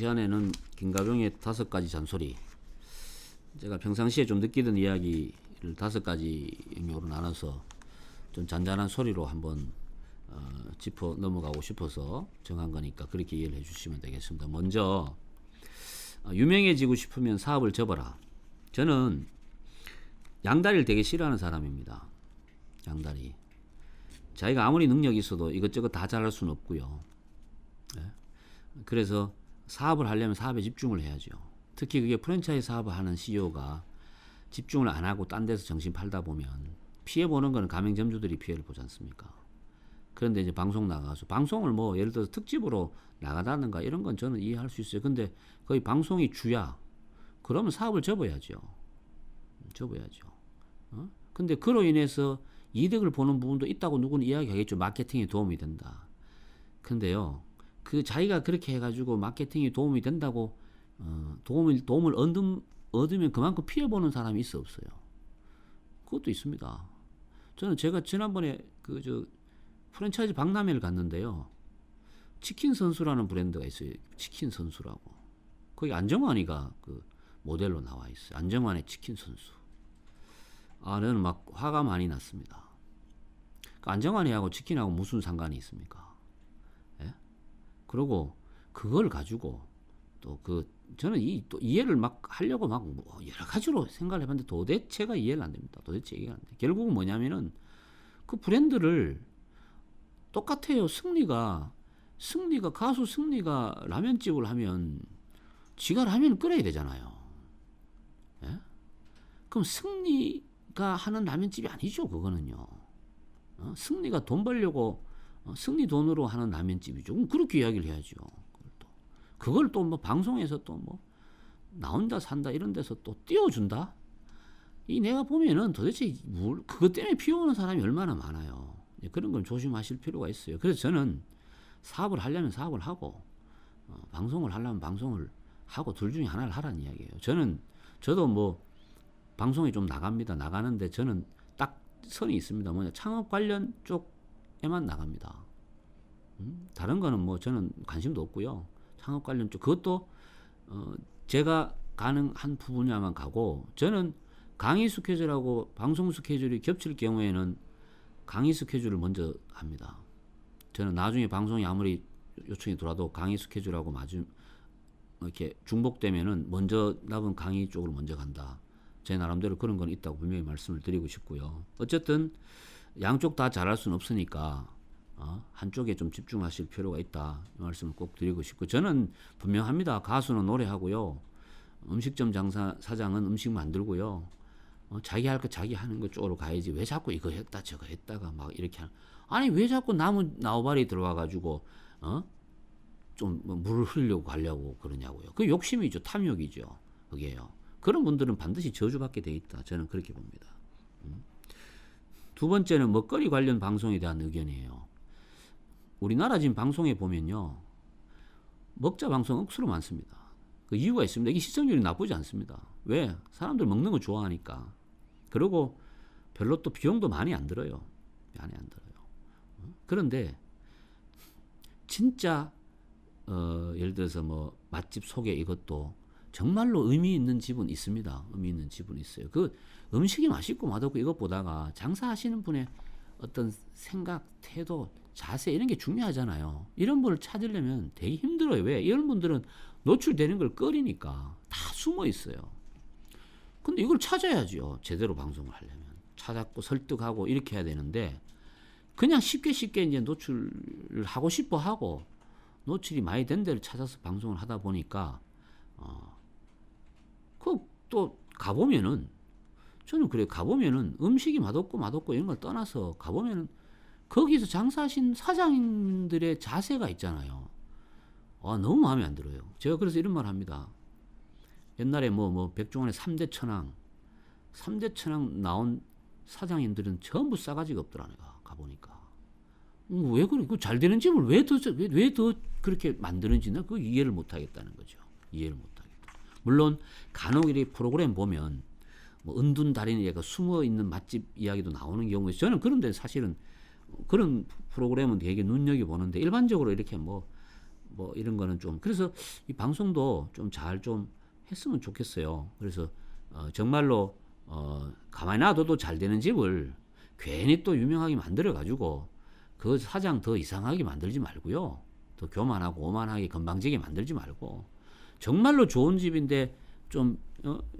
시간에는 김가병의 5가지 잔소리, 제가 평상시에 좀 느끼던 이야기를 5가지 영역으로 나눠서 좀 잔잔한 소리로 한번 짚어 넘어가고 싶어서 정한 거니까 그렇게 이해를 해주시면 되겠습니다. 먼저 유명해지고 싶으면 사업을 접어라. 저는 양다리를 되게 싫어하는 사람입니다. 양다리. 자기가 아무리 능력이 있어도 이것저것 다 잘할 수는 없고요. 네? 그래서 사업을 하려면 사업에 집중을 해야죠. 특히 그게 프랜차이즈 사업을 하는 CEO가 집중을 안 하고 딴 데서 정신 팔다 보면 피해 보는 거는 가맹점주들이 피해를 보지 않습니까? 그런데 이제 방송 나가서 방송을 뭐 예를 들어서 특집으로 나가다는가 이런 건 저는 이해할 수 있어요. 근데 거의 방송이 주야. 그러면 사업을 접어야죠. 접어야죠. 근데 그로 인해서 이득을 보는 부분도 있다고 누구는 이야기하겠죠. 마케팅에 도움이 된다. 근데요, 그 자기가 그렇게 해가지고 마케팅이 도움이 된다고 도움을 얻으면 그만큼 피해 보는 사람이 있어 없어요? 그것도 있습니다. 제가 지난번에 프랜차이즈 박람회를 갔는데요. 치킨 선수라는 브랜드가 있어요. 치킨 선수라고. 거기 안정환이가 그 모델로 나와 있어요. 안정환의 치킨 선수. 저는 막 화가 많이 났습니다. 안정환이하고 치킨하고 무슨 상관이 있습니까? 예? 그리고 그걸 가지고 저는 또 이해를 막 하려고 막 여러 가지로 생각을 해봤는데 도대체가 이해가 안 됩니다. 도대체 이해가 안 돼. 결국은 뭐냐면은 그 브랜드를 똑같아요. 승리가 가수 승리가 라면집을 하면 지가 라면을 끓여야 되잖아요. 예? 그럼 승리가 하는 라면집이 아니죠. 그거는요. 승리가 돈 벌려고 승리 돈으로 하는 라면집이죠. 그럼 그렇게 이야기를 해야죠. 그걸 또 뭐 방송에서 또 뭐 나온다 산다 이런 데서 또 띄워준다? 내가 보면은 도대체 그것 때문에 피해오는 사람이 얼마나 많아요. 그런 걸 조심하실 필요가 있어요. 그래서 저는 사업을 하려면 사업을 하고 방송을 하려면 방송을 하고 둘 중에 하나를 하라는 이야기예요. 저도 뭐 방송에 좀 나가는데 저는 딱 선이 있습니다. 뭐냐, 창업 관련 쪽에만 나갑니다. 다른 거는 뭐 저는 관심도 없고요. 창업 관련 쪽, 그것도 제가 가능한 부분야만 가고, 저는 강의 스케줄하고 방송 스케줄이 겹칠 경우에는 강의 스케줄을 먼저 합니다. 저는 나중에 방송이 아무리 요청이 들어와도 강의 스케줄하고 이렇게 중복되면은 먼저 나은 강의 쪽으로 먼저 간다. 제 나름대로 그런 건 있다고 분명히 말씀을 드리고 싶고요. 어쨌든 양쪽 다 잘할 수는 없으니까 한쪽에 좀 집중하실 필요가 있다. 이 말씀을 꼭 드리고 싶고, 저는 분명합니다. 가수는 노래하고요. 음식점 사장은 음식 만들고요. 자기 할 거 자기 하는 거 쪽으로 가야지. 왜 자꾸 이거 했다 저거 했다가 막 이렇게 아니 왜 자꾸 나우발이 들어와 가지고 좀 물을 흘려고 가려고 그러냐고요. 그 욕심이죠. 탐욕이죠. 그게요. 그런 분들은 반드시 저주받게 돼 있다. 저는 그렇게 봅니다. 두 번째는 먹거리 관련 방송에 대한 의견이에요. 우리나라 지금 방송에 보면요, 먹자 방송 억수로 많습니다. 그 이유가 있습니다. 이게 시청률이 나쁘지 않습니다. 왜? 사람들 먹는 거 좋아하니까. 그리고 별로 또 비용도 많이 안 들어요. 많이 안 들어요. 그런데 진짜 예를 들어서 뭐 맛집 소개 이것도 정말로 의미 있는 집은 있습니다. 의미 있는 집은 있어요. 그 음식이 맛있고 맛없고 이것 보다가 장사하시는 분의 어떤 생각, 태도, 자세 이런 게 중요하잖아요. 이런 분을 찾으려면 되게 힘들어요. 왜? 이런 분들은 노출되는 걸 꺼리니까 다 숨어 있어요. 근데 이걸 찾아야죠. 제대로 방송을 하려면. 찾았고 설득하고 이렇게 해야 되는데 그냥 쉽게 이제 노출을 하고 싶어 하고 노출이 많이 된 데를 찾아서 방송을 하다 보니까 또 가보면은 저는 그래요. 가보면은 음식이 맛없고 이런 걸 떠나서 가보면은 거기서 장사하신 사장님들의 자세가 있잖아요. 너무 마음에 안 들어요. 제가 그래서 이런 말 합니다. 옛날에 백종원의 3대 천왕 나온 사장님들은 전부 싸가지가 없더라. 내가 가보니까. 왜 그래? 그 잘 되는 집을 왜 더 그렇게 만드는지 나 그 이해를 못 하겠다는 거죠. 이해를 못 하겠다. 물론 간혹 이렇게 프로그램 보면 은둔 달인이가 숨어 있는 맛집 이야기도 나오는 경우에 저는 그런데 사실은 그런 프로그램은 되게 눈여겨 보는데 일반적으로 이렇게 뭐 이런 거는 좀 그래서 이 방송도 좀 잘 좀 했으면 좋겠어요. 그래서 정말로 가만히 놔둬도 잘 되는 집을 괜히 또 유명하게 만들어 가지고 그 사장 더 이상하게 만들지 말고요. 더 교만하고 오만하게 건방지게 만들지 말고 정말로 좋은 집인데 좀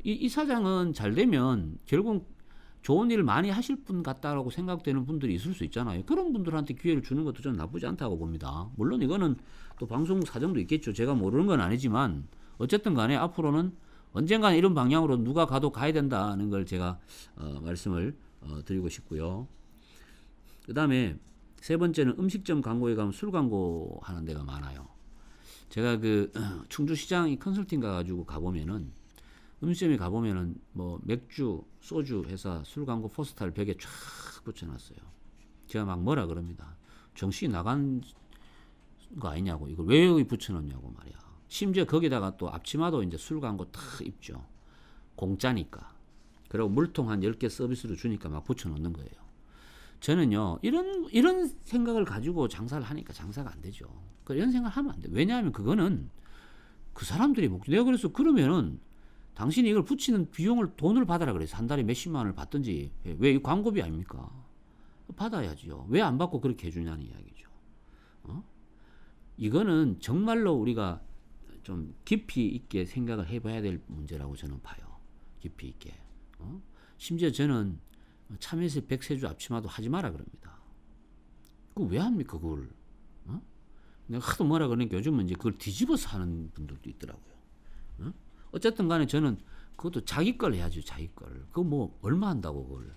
이 사장은 잘 되면 결국 좋은 일을 많이 하실 분 같다라고 생각되는 분들이 있을 수 있잖아요. 그런 분들한테 기회를 주는 것도 저는 나쁘지 않다고 봅니다. 물론 이거는 또 방송 사정도 있겠죠. 제가 모르는 건 아니지만 어쨌든 간에 앞으로는 언젠가 이런 방향으로 누가 가도 가야 된다는 걸 제가 말씀을 드리고 싶고요. 그 다음에 세 번째는 음식점 광고에 가면 술 광고 하는 데가 많아요. 제가 그 충주시장 컨설팅 가가지고 가보면은 음식점에 가보면은 뭐 맥주, 소주 회사 술 광고 포스터를 벽에 쫙 붙여놨어요. 제가 막 뭐라 그럽니다. 정신이 나간 거 아니냐고. 이걸 왜 여기 붙여놓냐고 말이야. 심지어 거기다가 또 앞치마도 이제 술 광고 탁 입죠. 공짜니까. 그리고 물통 한 10개 서비스로 주니까 막 붙여놓는 거예요. 저는요, 이런 생각을 가지고 장사를 하니까 장사가 안 되죠. 이런 생각을 하면 안 돼. 왜냐하면 그거는 그 사람들이 내가 그래서 그러면은 당신이 이걸 붙이는 비용을 돈을 받아라 그래서 한 달에 몇십만 원을 받든지 왜 이 광고비 아닙니까? 받아야지요. 왜 안 받고 그렇게 해주냐는 이야기죠. 이거는 정말로 우리가 좀 깊이 있게 생각을 해봐야 될 문제라고 저는 봐요. 깊이 있게. 심지어 저는 참외새 백세주 앞치마도 하지 마라 그럽니다. 그거 왜 합니까 그걸? 내가 하도 뭐라 그러니까 요즘은 이제 그걸 뒤집어서 하는 분들도 있더라고요. 어쨌든 간에 저는 그것도 자기 걸 해야죠. 자기 걸. 그거 뭐 얼마 한다고 그걸.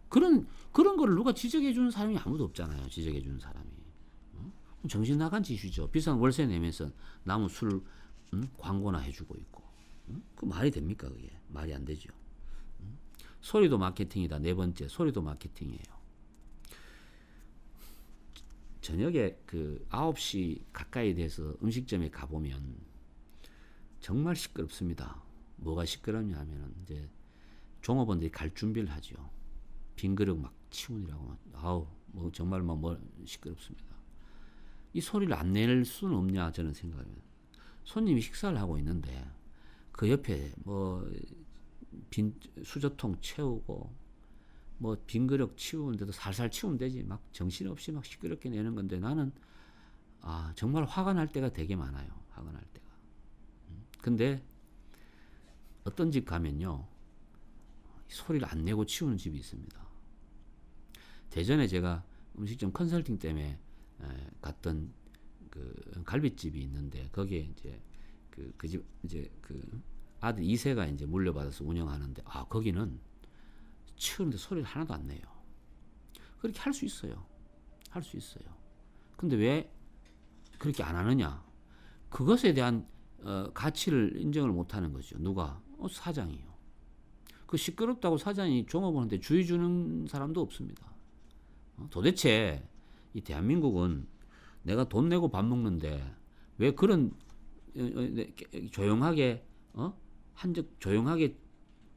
그런 거를 누가 지적해 주는 사람이 아무도 없잖아요. 지적해 주는 사람이. 정신 나간 짓이죠. 비싼 월세 내면서 남은 술 광고나 해주고 있고. 그 말이 됩니까 그게? 말이 안 되죠. 소리도 마케팅이다. 네 번째, 소리도 마케팅이에요. 저녁에 그 9시 가까이 돼서 음식점에 가보면 정말 시끄럽습니다. 뭐가 시끄럽냐 하면은 이제 종업원들이 갈 준비를 하죠. 빈 그릇 막 치우느라고 아우 뭐 정말 뭐 시끄럽습니다. 이 소리를 안 낼 수는 없냐 저는 생각합니다. 손님이 식사를 하고 있는데 그 옆에 뭐 빈 수저통 채우고 뭐 빈 그릇 치우는데도 살살 치우면 되지 막 정신없이 막 시끄럽게 내는 건데 나는 정말 화가 날 때가 되게 많아요. 화가 날 때가. 근데 어떤 집 가면요 소리를 안 내고 치우는 집이 있습니다. 대전에 제가 음식점 컨설팅 때문에 갔던 그 갈비집이 있는데 거기에 이제 그 집 이제 그 아들 2세가 이제 물려받아서 운영하는데 거기는 치우는데 소리를 하나도 안 내요. 그렇게 할 수 있어요. 할 수 있어요. 근데 왜 그렇게 안 하느냐? 그것에 대한 가치를 인정을 못 하는 거죠. 누가? 사장이요. 그 시끄럽다고 사장이 종업원한테 주의 주는 사람도 없습니다. 도대체 이 대한민국은 내가 돈 내고 밥 먹는데 왜 그런 조용하게 한적 조용하게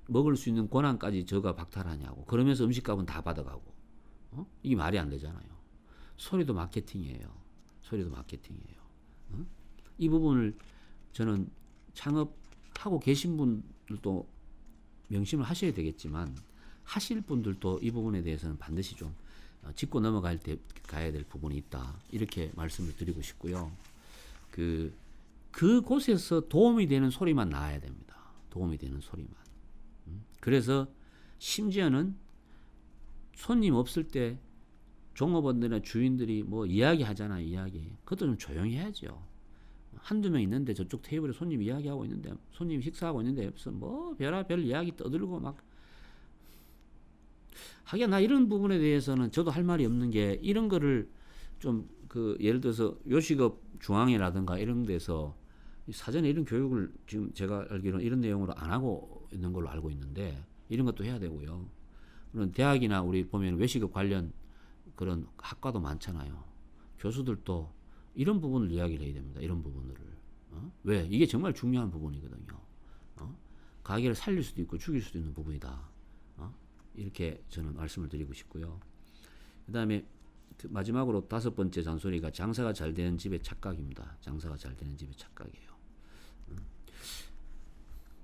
먹을 수 있는 권한까지 저가 박탈하냐고. 그러면서 음식값은 다 받아가고. 이게 말이 안 되잖아요. 소리도 마케팅이에요. 소리도 마케팅이에요. 이 부분을 저는 창업하고 계신 분들도 명심을 하셔야 되겠지만 하실 분들도 이 부분에 대해서는 반드시 좀 짚고 가야 될 부분이 있다. 이렇게 말씀을 드리고 싶고요. 그곳에서 도움이 되는 소리만 나와야 됩니다. 도움이 되는 소리만. 그래서 심지어는 손님 없을 때 종업원들이나 주인들이 뭐 이야기 하잖아요. 이야기. 그것도 좀 조용히 해야죠. 한두 명 있는데 저쪽 테이블에 손님 이야기하고 있는데 손님 식사하고 있는데 옆에서 뭐 별의별 이야기 떠들고 막 하긴 나 이런 부분에 대해서는 저도 할 말이 없는 게 이런 거를 좀 예를 들어서 요식업 중앙이라든가 이런 데서 사전에 이런 교육을 지금 제가 알기로는 이런 내용으로 안 하고 있는 걸로 알고 있는데 이런 것도 해야 되고요. 그런 대학이나 우리 보면 외식업 관련 그런 학과도 많잖아요. 교수들도 이런 부분을 이야기를 해야 됩니다. 이런 부분들을. 왜? 이게 정말 중요한 부분이거든요. 가게를 살릴 수도 있고 죽일 수도 있는 부분이다. 이렇게 저는 말씀을 드리고 싶고요. 그 다음에 마지막으로 5번째 잔소리가 장사가 잘 되는 집의 착각입니다. 장사가 잘 되는 집의 착각이에요.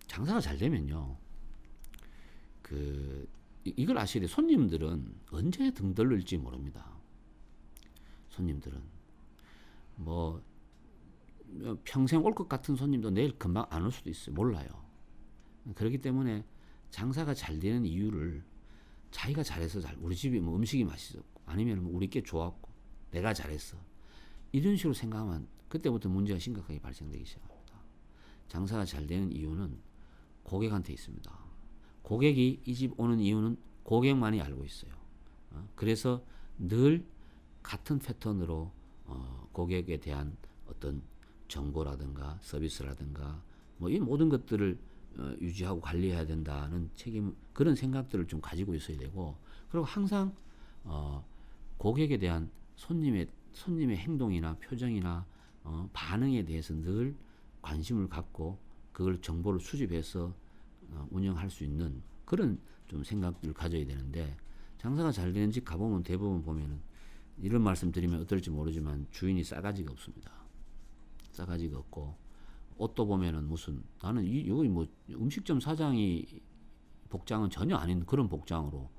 장사가 잘 되면요, 이걸 아셔야 돼요. 손님들은 언제 등 돌릴지 모릅니다. 손님들은 뭐 평생 올 것 같은 손님도 내일 금방 안 올 수도 있어요. 몰라요. 그렇기 때문에 장사가 잘 되는 이유를 자기가 잘해서 우리 집이 뭐 음식이 맛있었고 아니면 뭐 우리 게 좋았고 내가 잘했어, 이런 식으로 생각하면 그때부터 문제가 심각하게 발생되기 시작합니다. 장사가 잘 되는 이유는 고객한테 있습니다. 고객이 이 집 오는 이유는 고객만이 알고 있어요. 그래서 늘 같은 패턴으로 고객에 대한 어떤 정보라든가 서비스라든가 뭐 이 모든 것들을 유지하고 관리해야 된다는 책임, 그런 생각들을 좀 가지고 있어야 되고, 그리고 항상 고객에 대한 손님의 행동이나 표정이나 반응에 대해서 늘 관심을 갖고 그걸 정보를 수집해서 운영할 수 있는 그런 좀 생각들을 가져야 되는데, 장사가 잘 되는 집 가보면 대부분 보면은 이런 말씀 드리면 어떨지 모르지만 주인이 싸가지가 없습니다. 싸가지가 없고, 옷도 보면은 무슨 나는 여기 뭐 음식점 사장이 복장은 전혀 아닌 그런 복장으로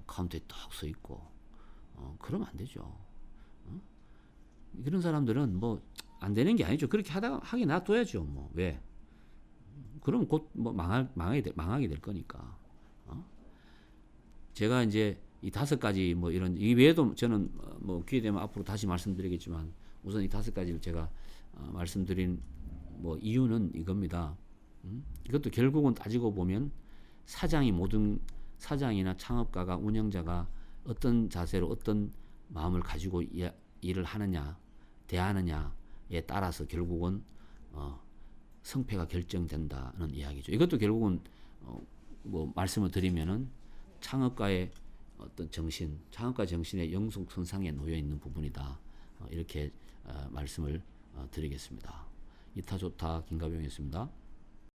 카운터에 딱 서 있고, 그러면 안 되죠. 그런 사람들은 뭐 안 되는 게 아니죠. 그렇게 하게 놔둬야죠. 뭐 왜? 그럼 곧 뭐 망하게 될 거니까. 제가 이제 이 5가지 뭐 이런 이 외에도 저는 뭐 기회 되면 앞으로 다시 말씀드리겠지만, 우선 이 5가지를 제가 말씀드린 뭐 이유는 이겁니다. 이것도 결국은 따지고 보면 사장이나 창업가가, 운영자가 어떤 자세로 어떤 마음을 가지고 일을 하느냐 대하느냐에 따라서 결국은 성패가 결정된다는 이야기죠. 이것도 결국은 뭐 말씀을 드리면은 창업가의 어떤 창업가 정신의 영속선상에 놓여 있는 부분이다. 이렇게 말씀을 드리겠습니다. 이타 좋다 김가병이었습니다.